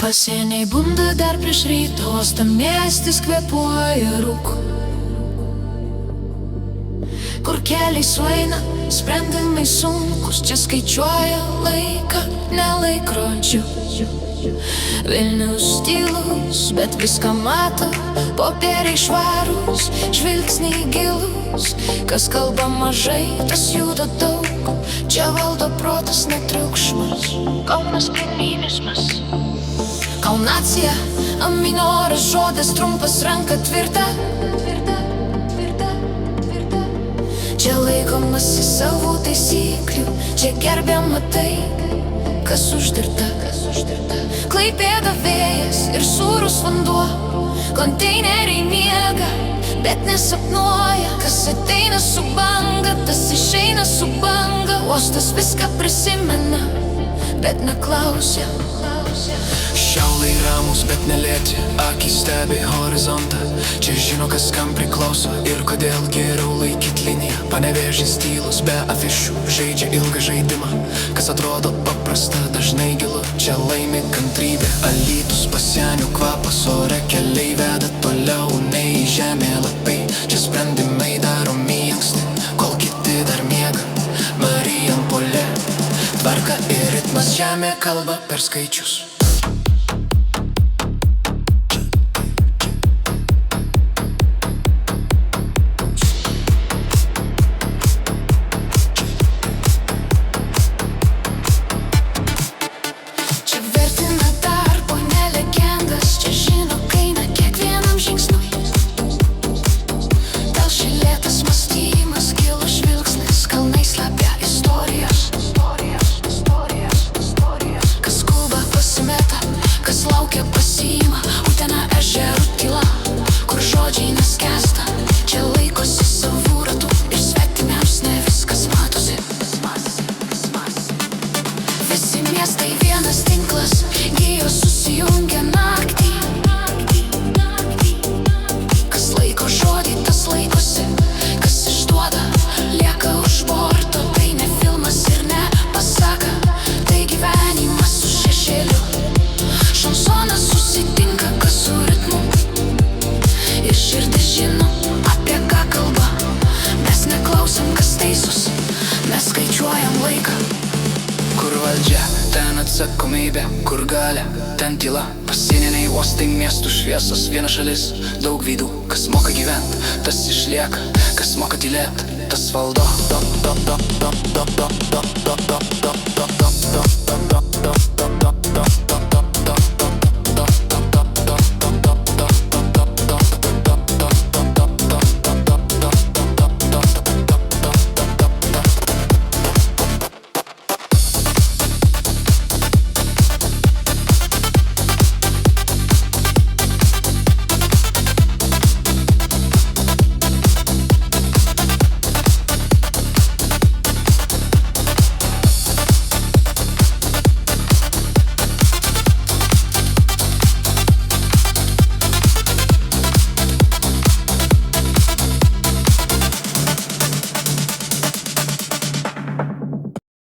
Pasieniai bunda dar prieš rytą, uostamiestis kvėpuoja rūku, kur keliai sueina, sprendimai sunkus, čia skaičiuoja laiką, ne laikrodžiu. Vilnius tylus, bet viską mato, popieriai švarūs, žvilgsniai gilus. Kas kalba mažai, tas juda daug, čia valdo protas, netriukšmas. Kaunas kaimynizmas, kaunacija, aminoras žodis trumpas, ranka tvirta. Čia laikomasi savų taisyklių, čia gerbiama tai, kas uždirta. Klaipėda vėjas ir sūrus vanduo, konteineriai miega, bet nesapnuoja. Kas ateina su banga, tas išeina su banga. Uostas viską prisimena, bet neklausia. Šiaulai ramus, bet nelėti, akys stebi horizontą. Čia žino, kas kam priklauso ir kodėl geriau laikyt liniją. Panevėžys tylus, be afišų, žaidžia ilgą žaidimą. Kas atrodo paprasta, dažnai gilu, čia laimi kantrybė. Alytus, Pasienių kvapas, ore keliai veda toliau nei žemėlapiai. Čia sprendimai daromi anksti, kol kiti dar miega. Marijampolė, tvarka ir ritmas, žemė kalba per skaičius. Miestai vienas tinklas, gijos susijungia naktį. Kas laiko žodį, tas laikosi, kas išduoda, lieka už borto. Tai ne filmas ir ne pasaka, tai gyvenimas su šešėliu. Šansonas susitinka, kas su ritmu, ir širdis žino, apie ką kalba. Mes neklausom, kas teisus, mes skaičiuojam laiką. Kur valdžia, ten atsakomybė, kur galia, ten tyla. Pasieniniai uostai, miestų šviesos, viena šalis, daug veidų. Kas moka gyvent, tas išlieka, kas moka tylėt, tas valdo.